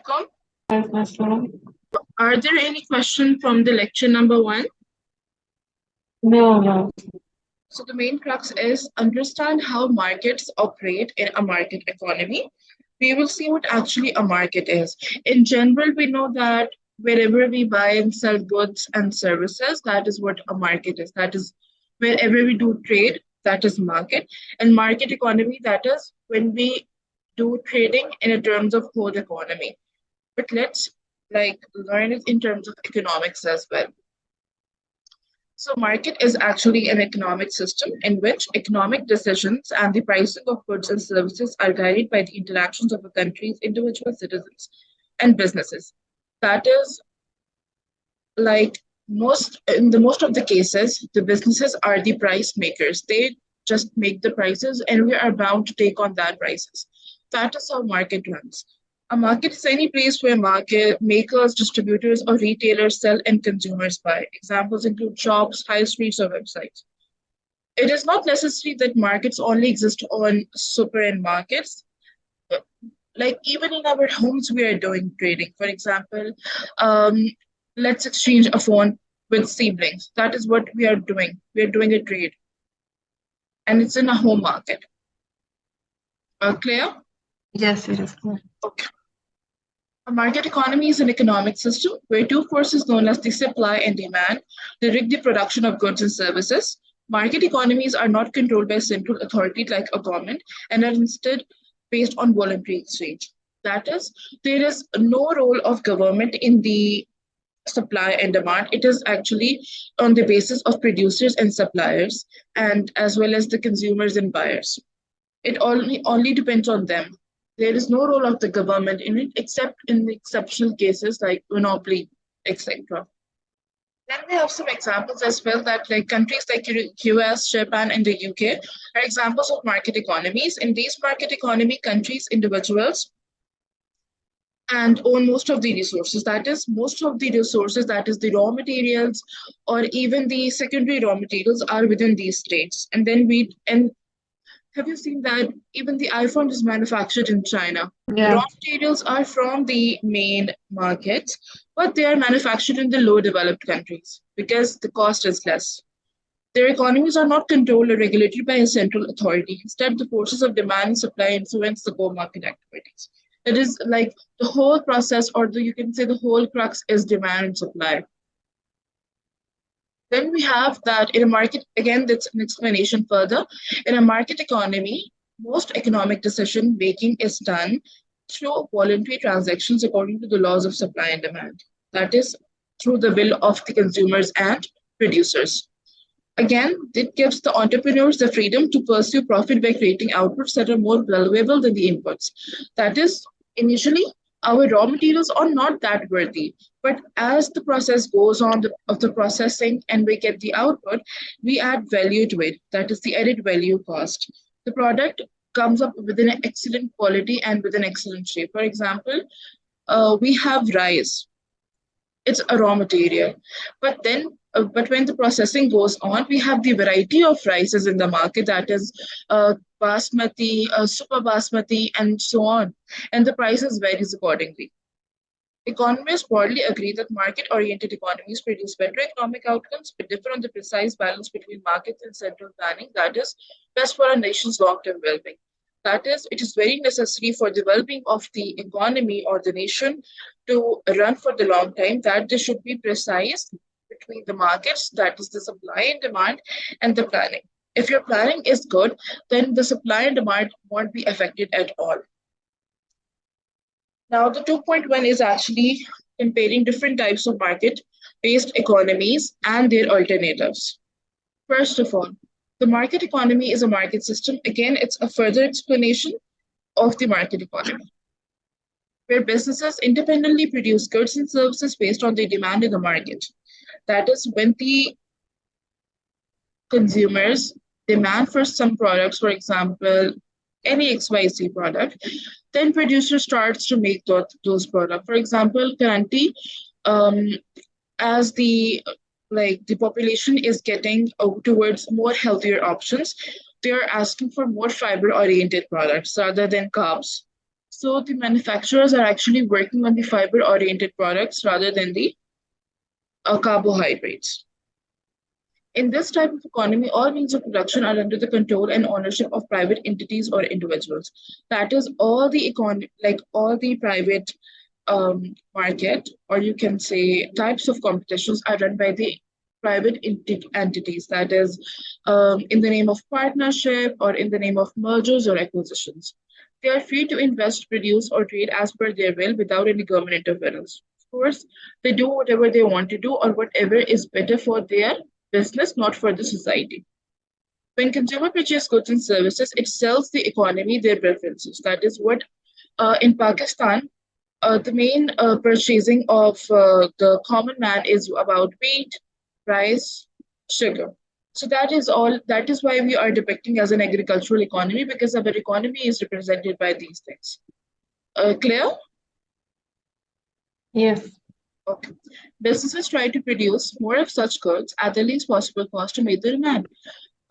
welcome. Yes, Aslam. Are there any questions from the lecture number 1? No. So the main crux is understand how markets operate in a market economy. We will see what actually a market is. In general, we know that wherever we buy and sell goods and services, that is what a market is. That is wherever we do trade, that is market. And market economy, that is when we do trading in terms of whole economy. But let's learn it in terms of economics as well. So market is actually an economic system in which economic decisions and the pricing of goods and services are guided by the interactions of a country's individual citizens and businesses. That is like most of the cases, the businesses are the price makers. They just make the prices and we are bound to take on that prices. That is how market runs. A market is any place where market makers, distributors, or retailers sell and consumers buy. Examples include shops, high streets, or websites. It is not necessary that markets only exist on supermarkets. Like even in our homes, we are doing trading. For example, um, let's exchange a phone with siblings. That is what we are doing. We are doing a trade, and it's in a home market. Clear? Yes, it is clear. Okay. A market economy is an economic system where two forces known as the supply and demand direct the production of goods and services. Market economies are not controlled by a central authority like a government and are instead based on voluntary exchange. That is, there is no role of government in the supply and demand. It is actually on the basis of producers and suppliers, and as well as the consumers and buyers. It only depends on them. There is no role of the government in it, except in the exceptional cases like monopoly, etc. Then we have some examples as well that like countries like US, Japan, and the UK are examples of market economies. In these market economy countries, individuals and own most of the resources. That is, most of the resources, that is the raw materials or even the secondary raw materials are within these states. And then have you seen that even the iPhone is manufactured in China? Yeah. Raw materials are from the main markets, but they are manufactured in the low developed countries because the cost is less. Their economies are not controlled or regulated by a central authority. Instead, the forces of demand and supply influence the core market activities. It is like the whole process, or you can say the whole crux is demand and supply. Then we have that in a market, again, that's an explanation further. In a market economy, most economic decision making is done through voluntary transactions according to the laws of supply and demand. That is, through the will of the consumers and producers. Again, it gives the entrepreneurs the freedom to pursue profit by creating outputs that are more valuable than the inputs. That is, initially, our raw materials are not that worthy. But as the process goes on of the processing and we get the output, we add value to it. That is the added value cost. The product comes up with an excellent quality and with an excellent shape. For example, we have rice. It's a raw material. But when the processing goes on, we have the variety of rices in the market, that is basmati, super basmati, and so on. And the prices varies accordingly. Economists broadly agree that market-oriented economies produce better economic outcomes, but differ on the precise balance between markets and central planning that is best for a nation's long-term well-being. That is, it is very necessary for the well-being of the economy or the nation to run for the long time that there should be precise between the markets, that is the supply and demand, and the planning. If your planning is good, then the supply and demand won't be affected at all. Now, the 2.1 is actually comparing different types of market-based economies and their alternatives. First of all, the market economy is a market system. Again, it's a further explanation of the market economy, where businesses independently produce goods and services based on the demand in the market. That is, when the consumers demand for some products, for example, any XYZ product, then producer starts to make those products. For example, currently, as the population is getting towards more healthier options, they are asking for more fiber-oriented products rather than carbs. So the manufacturers are actually working on the fiber-oriented products rather than the carbohydrates. In this type of economy, all means of production are under the control and ownership of private entities or individuals. That is, all the economy, like all the private market, or you can say types of competitions, are run by the private entities. That is, in the name of partnership or in the name of mergers or acquisitions. They are free to invest, produce, or trade as per their will without any government interference. Of course, they do whatever they want to do or whatever is better for their business, not for the society. When consumer purchase goods and services, it sells the economy their preferences. That is what in Pakistan, the main purchasing of the common man is about wheat, rice, sugar. So that is all. That is why we are depicting as an agricultural economy, because our economy is represented by these things. Clear? Yes. Okay. Businesses try to produce more of such goods at the least possible cost to meet the demand.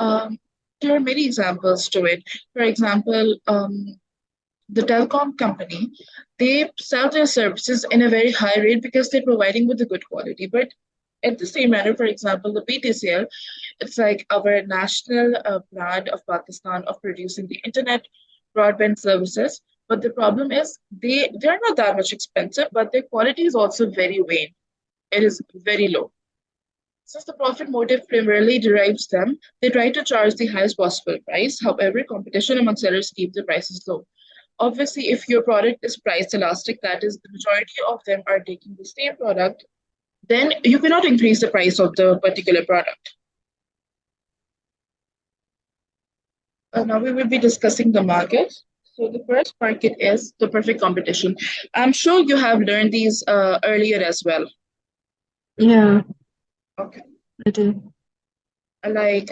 Um, there are many examples to it. For example, the telecom company, they sell their services in a very high rate because they're providing with a good quality. But at the same manner, for example, the PTCL, it's like our national brand of Pakistan of producing the internet broadband services. But the problem is they're not that much expensive, but their quality is also very vain. It is very low. Since the profit motive primarily derives them, they try to charge the highest possible price. However, competition among sellers keep the prices low. Obviously, if your product is price elastic, that is, the majority of them are taking the same product, then you cannot increase the price of the particular product. Now we will be discussing the market. So the first market is the perfect competition. I'm sure you have learned these earlier as well. Yeah, Okay. I do. Like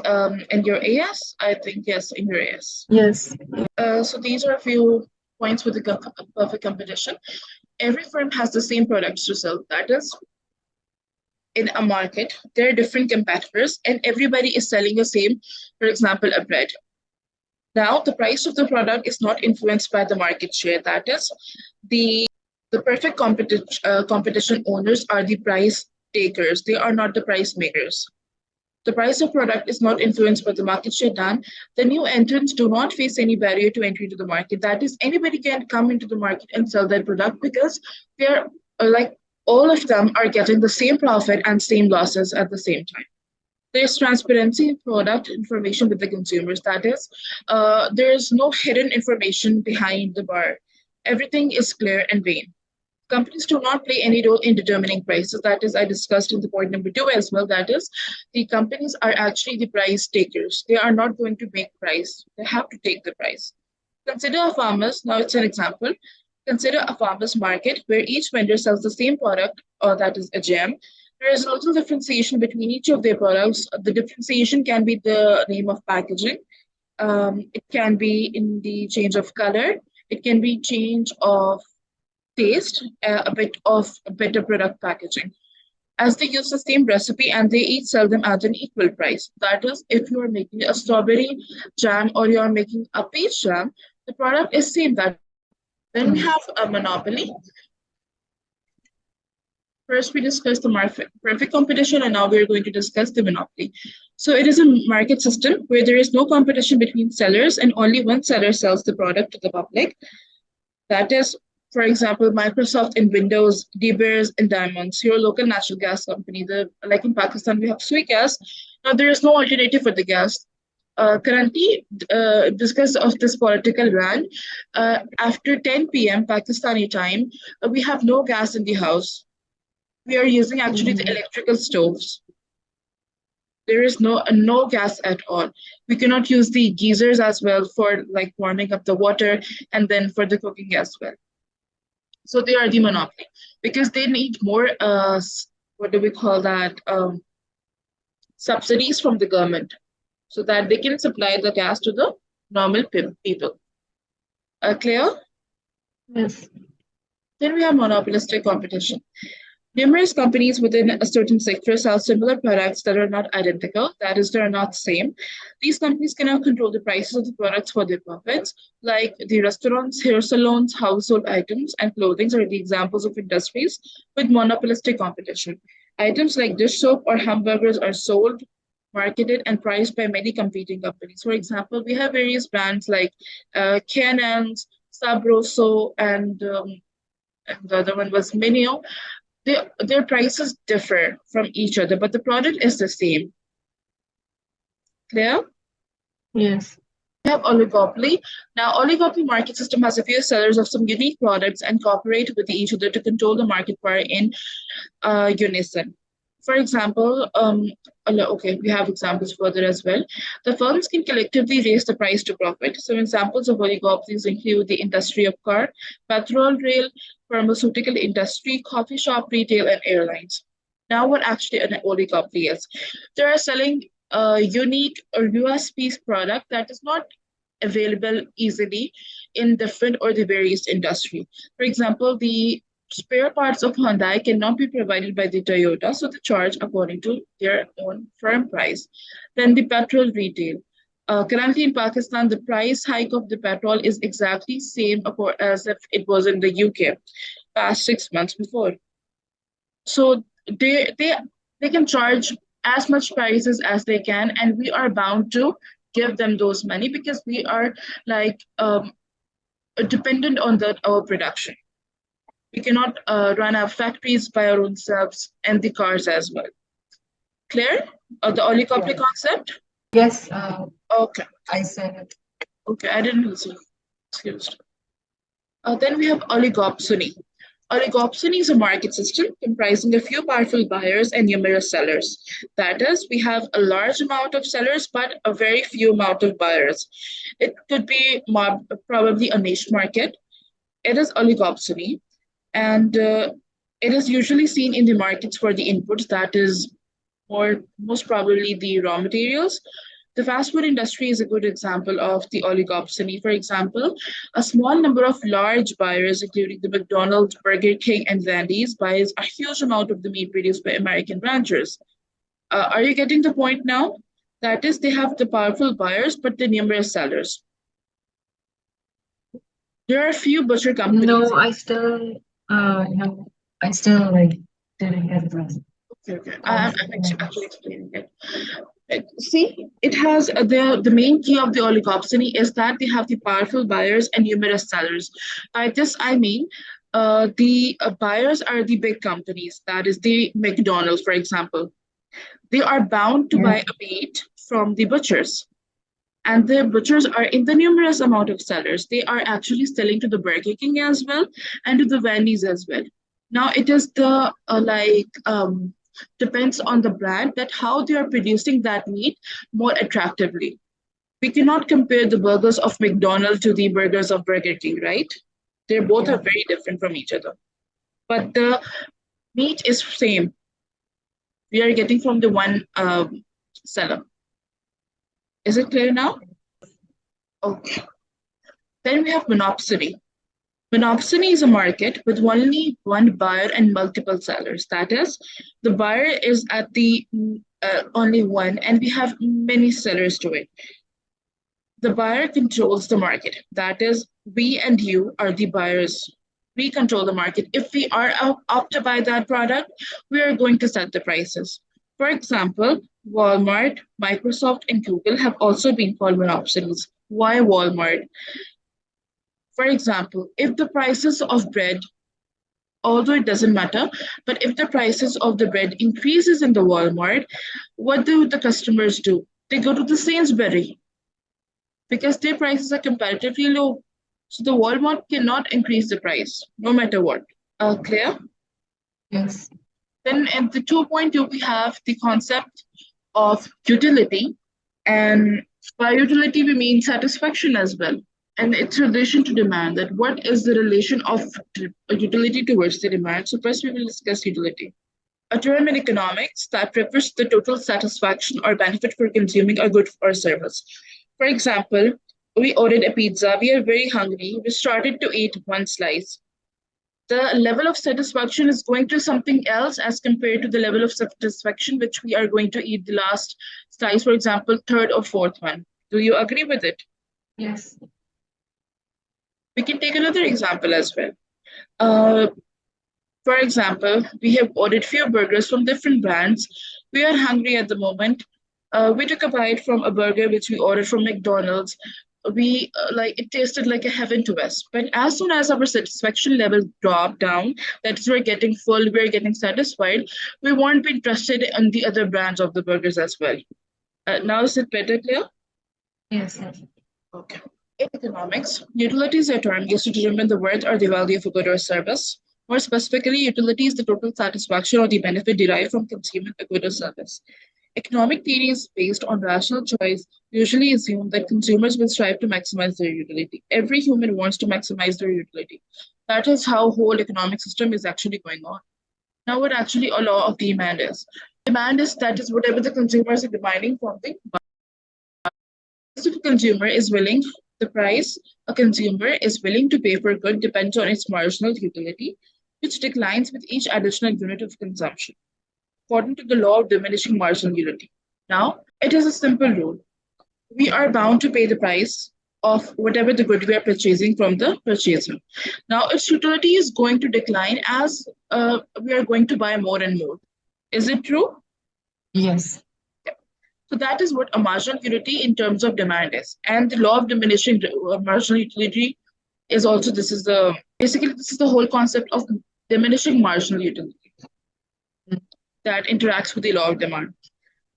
in your AS, I think yes, in your AS. Yes. So these are a few points with the perfect competition. Every firm has the same products to sell. That is, in a market, there are different competitors, and everybody is selling the same, for example, a bread. Now, the price of the product is not influenced by the market share. That is, the the perfect competition owners are the price takers. They are not the price makers. The price of product is not influenced by the market share done. The new entrants do not face any barrier to entry to the market. That is, anybody can come into the market and sell their product because they're like all of them are getting the same profit and same losses at the same time. There's transparency in product information with the consumers. That is, there's no hidden information behind the bar. Everything is clear and vain. Companies do not play any role in determining prices. That is, I discussed in the point number 2 as well. That is, the companies are actually the price takers. They are not going to make price. They have to take the price. Consider a farmer's, now it's an example. Consider a farmer's market where each vendor sells the same product, or that is a gem. There is a little differentiation between each of their products. The differentiation can be the name of packaging. It can be in the change of color. It can be change of taste, a bit of a better product packaging. As they use the same recipe and they each sell them at an equal price. That is, if you are making a strawberry jam or you are making a peach jam, the product is same. That then we have a monopoly. First, we discussed the perfect competition, and now we're going to discuss the monopoly. So it is a market system where there is no competition between sellers and only one seller sells the product to the public. That is, for example, Microsoft in Windows, De Beers in Diamonds, your local natural gas company. Like in Pakistan, we have Sweet Gas. Now, there is no alternative for the gas. Currently, because of this political ban, after 10 p.m. Pakistani time, we have no gas in the house. We are using actually the electrical stoves. There is no gas at all. We cannot use the geysers as well for like warming up the water and then for the cooking as well. So they are the monopoly because they need more what do we call that subsidies from the government so that they can supply the gas to the normal people. Clear? Yes. Then we have monopolistic competition. Numerous companies within a certain sector sell similar products that are not identical, that is, they are not same. These companies cannot control the prices of the products for their profits, like the restaurants, hair salons, household items, and clothing are the examples of industries with monopolistic competition. Items like dish soap or hamburgers are sold, marketed, and priced by many competing companies. For example, we have various brands like Canons, Sabroso, and the other one was Minio. Their prices differ from each other, but the product is the same. Clear? Yes. We have oligopoly. Now, oligopoly market system has a few sellers of some unique products and cooperate with each other to control the market power in unison. For example, okay, we have examples further as well. The firms can collectively raise the price to profit. So examples of oligopolies include the industry of car, petrol, rail, pharmaceutical industry, coffee shop, retail, and airlines. Now, what actually an oligopoly is? They are selling a unique or USP product that is not available easily in different or the various industry. For example, the spare parts of Hyundai cannot be provided by the Toyota, so they charge according to their own firm price. Then the petrol retail. Currently in Pakistan, the price hike of the petrol is exactly same as if it was in the UK past 6 months before. So they can charge as much prices as they can, and we are bound to give them those money because we are like dependent on our production. We cannot run our factories by our own selves and the cars as well. Clear? The oligopoly Yes. concept? Yes. Okay. I said it. Okay, I didn't listen. Excused. Then we have oligopsony. Oligopsony is a market system comprising a few powerful buyers and numerous sellers. That is, we have a large amount of sellers but a very few amount of buyers. It could be probably a niche market. It is oligopsony, and it is usually seen in the markets for the inputs, that is, or most probably the raw materials. The fast food industry is a good example of the oligopsony. For example, a small number of large buyers, including the McDonald's, Burger King, and Wendy's, buys a huge amount of the meat produced by American ranchers. Are you getting the point now? That is, they have the powerful buyers, but the numerous sellers. There are a few butcher companies. No, I still no, I still like didn't get the Okay, okay. I'm concept. actually explaining it. See, it has the main key of the oligopsony is that they have the powerful buyers and numerous sellers. By this, I mean the buyers are the big companies. That is the McDonald's, for example. They are bound to Yeah. buy a meat from the butchers, and the butchers are in the numerous amount of sellers. They are actually selling to the Burger King as well and to the Wendy's as well. Now it is the depends on the brand that how they are producing that meat more attractively. We cannot compare the burgers of McDonald's to the burgers of Burger King, right? They both are Yeah. very different from each other, but the meat is same. We are getting from the one seller. Is it clear now? Okay. Then we have monopsony. Monopsony is a market with only one buyer and multiple sellers. That is, the buyer is at the only one, and we have many sellers to it. The buyer controls the market. That is, we and you are the buyers. We control the market. If we are up to buy that product, we are going to set the prices. For example, Walmart, Microsoft, and Google have also been called monopsonies. Why Walmart? For example, if the prices of bread, although it doesn't matter, but if the prices of the bread increases in the Walmart, what do the customers do? They go to the Sainsbury because their prices are comparatively low. So the Walmart cannot increase the price, no matter what. Clear? Yes. Then at the 2.2, we have the concept of utility. And by utility, we mean satisfaction as well. And its relation to demand, that what is the relation of utility towards the demand. So first we will discuss utility. A term in economics that refers to the total satisfaction or benefit for consuming a good or service. For example, we ordered a pizza, we are very hungry, we started to eat one slice. the level of satisfaction is going to something else as compared to the level of satisfaction which we are going to eat the last slice, for example, third or fourth one. Do you agree with it? Yes. We can take another example as well. Uh, for example, we have ordered few burgers from different brands. We are hungry at the moment. We took a bite from a burger which we ordered from McDonald's. We like it tasted like a heaven to us. But as soon as our satisfaction level dropped down, that is, we're getting full, we're getting satisfied, we won't be interested in the other brands of the burgers as well. Now is it better clear? Yes. Yes. Okay. In economics, utility is a term used to determine the worth or the value of a good or service. More specifically, utility is the total satisfaction or the benefit derived from consuming a good or service. Economic theories based on rational choice usually assume that consumers will strive to maximize their utility. Every human wants to maximize their utility. That is how whole economic system is actually going on. Now, what actually a law of demand is? Demand is that is whatever the consumers are demanding from the consumer is willing, the price a consumer is willing to pay for a good depends on its marginal utility, which declines with each additional unit of consumption, according to the law of diminishing marginal utility. Now, it is a simple rule. We are bound to pay the price of whatever the good we are purchasing from the purchaser. Now, its utility is going to decline as we are going to buy more and more. Is it true? Yes. So that is what a marginal utility in terms of demand is. And the law of diminishing marginal utility is also this is the basically this is the whole concept of diminishing marginal utility that interacts with the law of demand.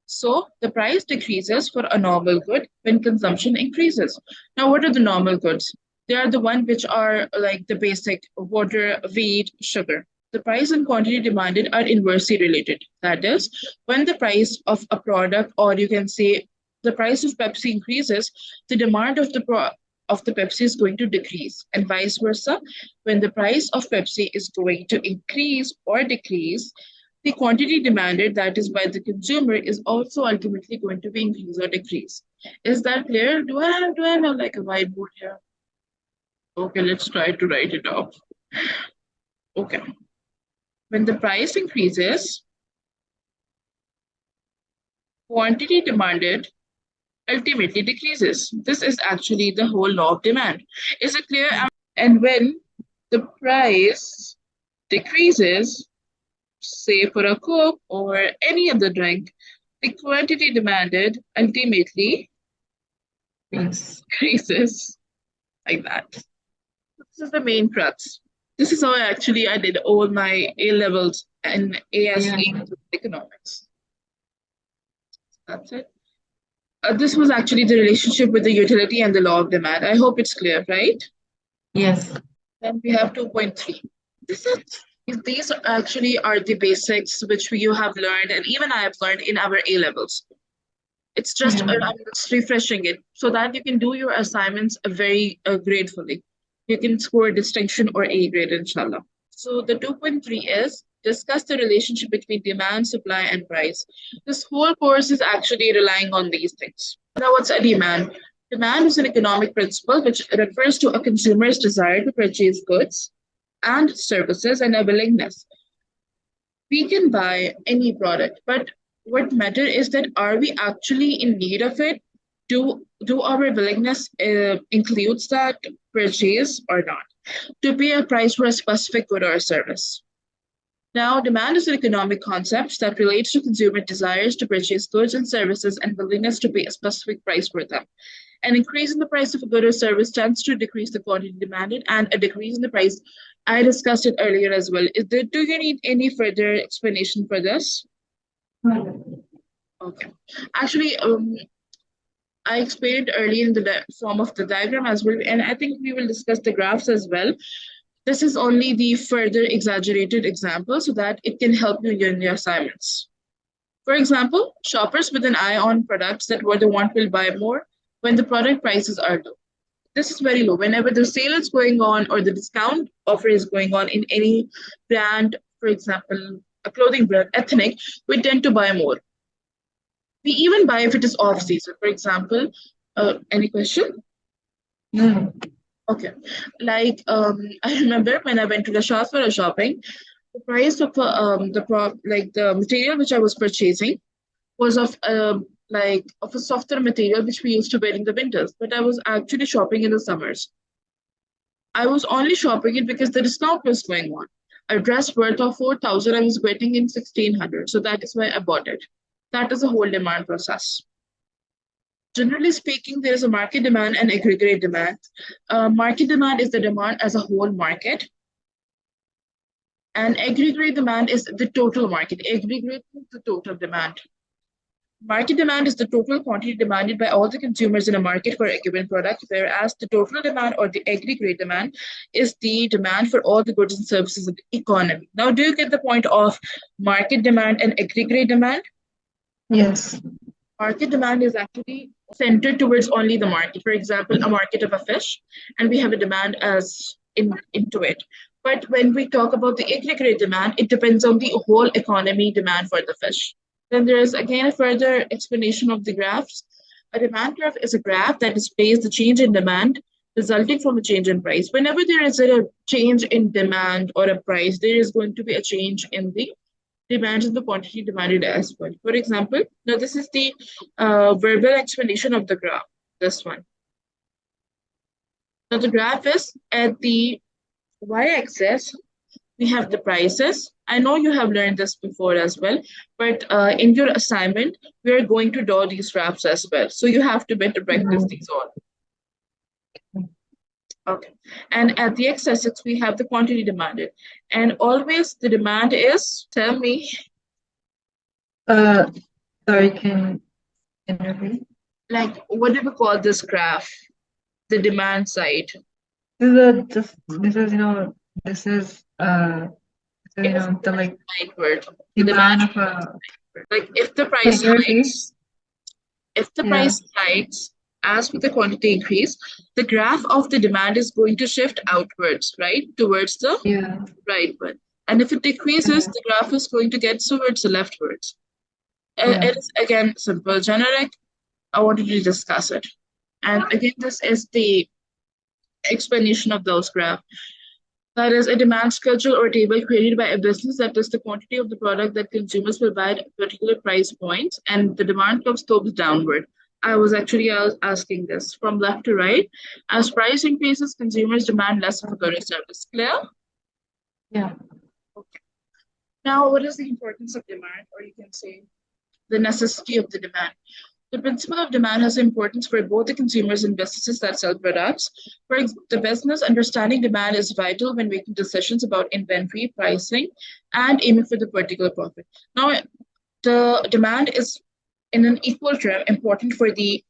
So the price decreases for a normal good when consumption increases. Now, what are the normal goods? They are the one which are like the basic water, wheat, sugar. The price and quantity demanded are inversely related. That is, when the price of a product, or you can say the price of Pepsi increases, the demand of the Pepsi is going to decrease, and vice versa. When the price of Pepsi is going to increase or decrease, the quantity demanded, that is by the consumer, is also ultimately going to be increase or decrease. Is that clear? Do I have like a whiteboard here? Okay, let's try to write it off. Okay. When the price increases, quantity demanded ultimately decreases. This is actually the whole law of demand. Is it clear? And when the price decreases, say for a Coke or any other drink, the quantity demanded ultimately Yes. increases like that. This is the main crux. This is how I did all my A levels and ASE Yeah. economics. That's it. This was actually the relationship with the utility and the law of demand. I hope it's clear, right? Yes. Then we have 2.3. This is these actually are the basics which you have learned, and even I have learned in our A levels. It's just Yeah. I'm just refreshing it so that you can do your assignments very gratefully. You can score a distinction or A grade, inshallah. So the 2.3 is discuss the relationship between demand, supply, and price. This whole course is actually relying on these things. Now, what's a demand? Demand is an economic principle which refers to a consumer's desire to purchase goods and services and a willingness. We can buy any product, but what matter is that are we actually in need of it? Do our willingness includes that purchase or not? To pay a price for a specific good or service. Now, demand is an economic concept that relates to consumer desires to purchase goods and services and willingness to pay a specific price for them. An increase in the price of a good or service tends to decrease the quantity demanded, and a decrease in the price. I discussed it earlier as well. Do you need any further explanation for this? Okay. Actually, I explained earlier in the form of the diagram as well, and I think we will discuss the graphs as well. This is only the further exaggerated example so that it can help you in your assignments. For example, shoppers with an eye on products that what they want will buy more when the product prices are low. This is very low. Whenever the sale is going on or the discount offer is going on in any brand, for example, a clothing brand, ethnic, we tend to buy more. We even buy if it is off season. For example, any question? No. Okay. Like I remember when I went to the shops for a shopping, the price of the material which I was purchasing was of of a softer material which we used to wear in the winters, but I was actually shopping in the summers. I was only shopping it because the discount was going on. A dress worth of 4,000 I was getting in 1,600, so that is why I bought it. That is a whole demand process. Generally speaking, there is a market demand and aggregate demand. Market demand is the demand as a whole market, and aggregate demand is the total market. Aggregate is the total demand. Market demand is the total quantity demanded by all the consumers in a market for a given product, whereas the total demand or the aggregate demand is the demand for all the goods and services of the economy. Now, do you get the point of market demand and aggregate demand? Yes. Market demand is actually centered towards only the market. For example, a market of a fish, and we have a demand into it. But when we talk about the aggregate demand, it depends on the whole economy demand for the fish. Then there is again a further explanation of the graphs. A demand graph is a graph that displays the change in demand resulting from a change in price. Whenever there is a change in demand or a price, there is going to be a change in the demands and the quantity demanded as well. For example, now this is the verbal explanation of the graph, this one. Now the graph is at the y-axis, we have the prices. I know you have learned this before as well, but in your assignment, we are going to draw these graphs as well. So you have to better practice Mhm. these all. Okay. And at the x-axis, we have the quantity demanded. And always the demand is, tell me, Uh, sorry, can you repeat? like, what do we call this graph? The demand side. This is a just this is this is so It is the the like right word. The demand demand of a like can you repeat? if the Yeah, price hikes as with the quantity increase, the graph of the demand is going to shift outwards, right? Towards the yeah, right one. And if it decreases, yeah, the graph is going to get towards the leftwards. yeah. It is again simple, generic. I wanted to discuss it. And again, this is the explanation of those graphs. That is a demand schedule or table created by a business that is the quantity of the product that consumers will buy at particular price points, and the demand curve slopes downward. I was actually asking this from left to right. As price increases, consumers demand less of a good or service. Clear? Yeah. Okay. Now, what is the importance of demand, or you can say the necessity of the demand? The principle of demand has importance for both the consumers and businesses that sell products. For the business, understanding demand is vital when making decisions about inventory, pricing, and aiming for the particular profit. Now, the demand is in an equal term important for the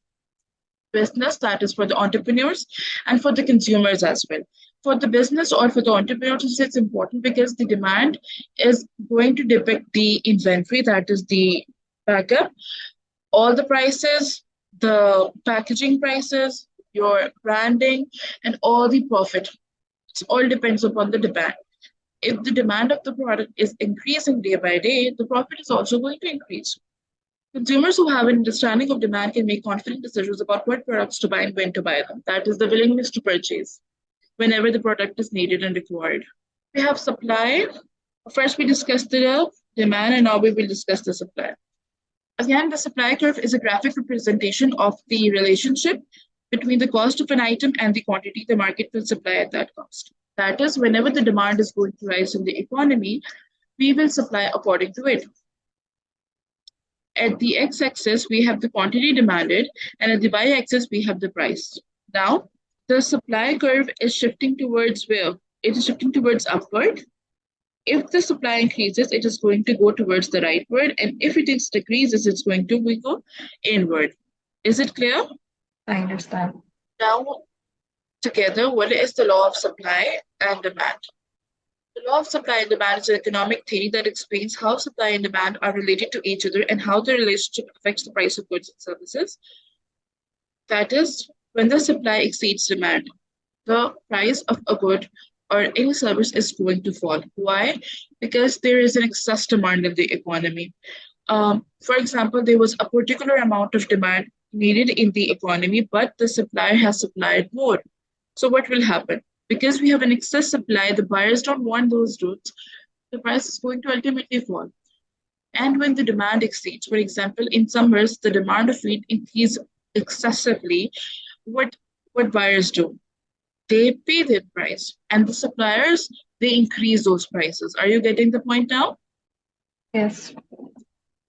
business, that is for the entrepreneurs, and for the consumers as well. For the business or for the entrepreneurs, it's important because the demand is going to depict the inventory, that is the backup, all the prices, the packaging prices, your branding, and all the profit. It all depends upon the demand. If the demand of the product is increasing day by day, the profit is also going to increase. Consumers who have an understanding of demand can make confident decisions about what products to buy and when to buy them. That is the willingness to purchase whenever the product is needed and required. We have supply. First, we discussed the demand, and now we will discuss the supply. Again, the supply curve is a graphic representation of the relationship between the cost of an item and the quantity the market will supply at that cost. That is, whenever the demand is going to rise in the economy, we will supply according to it. At the x-axis, we have the quantity demanded, and at the y-axis, we have the price. Now, the supply curve is shifting towards where? It is shifting towards upward. If the supply increases, it is going to go towards the rightward, and if it is decreases, it's going to go inward. Is it clear? I understand. Now, together, what is the law of supply and demand? The law of supply and demand is an economic theory that explains how supply and demand are related to each other and how the relationship affects the price of goods and services. That is, when the supply exceeds demand, the price of a good or any service is going to fall. Why? Because there is an excess demand in the economy. For example, there was a particular amount of demand needed in the economy, but the supplier has supplied more. So what will happen? Because we have an excess supply, the buyers don't want those goods, the price is going to ultimately fall. And when the demand exceeds, for example, in summers, the demand of wheat increases excessively, what buyers do? They pay their price. And the suppliers, they increase those prices. Are you getting the point now? Yes.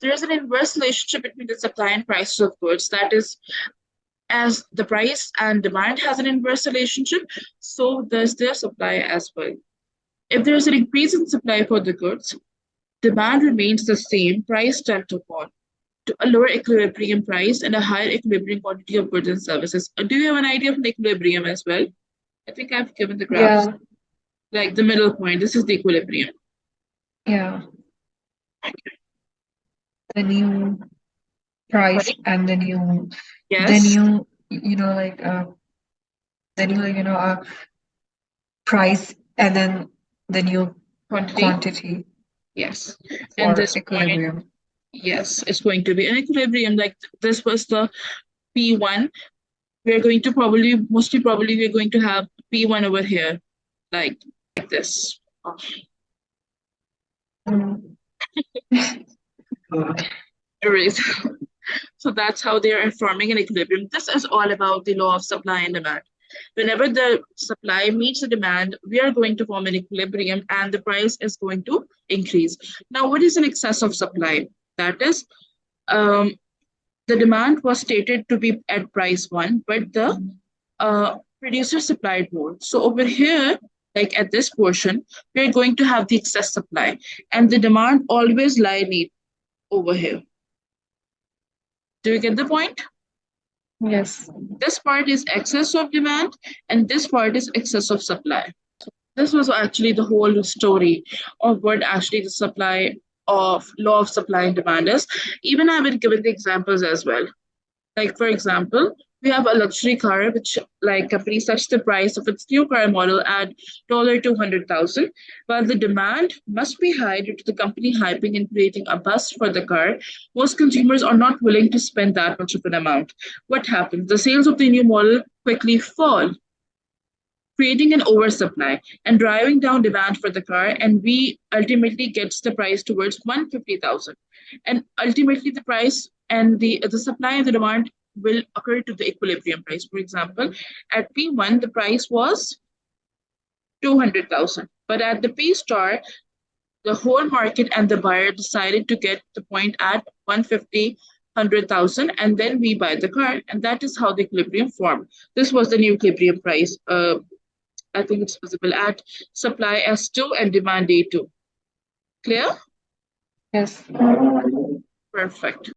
There is an inverse relationship between the supply and prices of goods. That is, as the price and demand has an inverse relationship, so does their supply as well. If there is an increase in supply for the goods, demand remains the same, price tend to fall to a lower equilibrium price and a higher equilibrium quantity of goods and services. Do you have an idea of an equilibrium as well? I think I've given the graphs, Yeah. like the middle point. This is the equilibrium. Yeah. The new price Sorry? and the Yes, new, the new, price and then the new quantity. quantity Yes. And for this point, equilibrium. yes, it's going to be an equilibrium. Like this was the P1. We're going to probably, mostly probably, we're going to have P1 over here, like this. Oh, Mm. erase. So that's how they are forming an equilibrium. This is all about the law of supply and demand. Whenever the supply meets the demand, we are going to form an equilibrium and the price is going to increase. Now, what is an excess of supply? That is, um, the demand was stated to be at price one, but the producer supplied more. So over here, like at this portion, we're going to have the excess supply and the demand always lie neat over here. Do you get the point? Yes. This part is excess of demand and this part is excess of supply. This was actually the whole story of what actually the supply of law of supply and demand is. Even I will give it the examples as well. Like for example, we have a luxury car which like company sets the price of its new car model at $200,000, while the demand must be high due to the company hyping and creating a buzz for the car. Most consumers are not willing to spend that much of an amount. What happens? The sales of the new model quickly fall, creating an oversupply and driving down demand for the car, and we ultimately gets the price towards 150,000, and ultimately the price and the supply and the demand will occur to the equilibrium price. For example, at P1 the price was 200,000, but at the P star the whole market and the buyer decided to get the point at 150, 100,000, and then we buy the car, and that is how the equilibrium formed. This was the new equilibrium price. I think it's visible at supply S2 and demand A2. Clear? Yes. Perfect.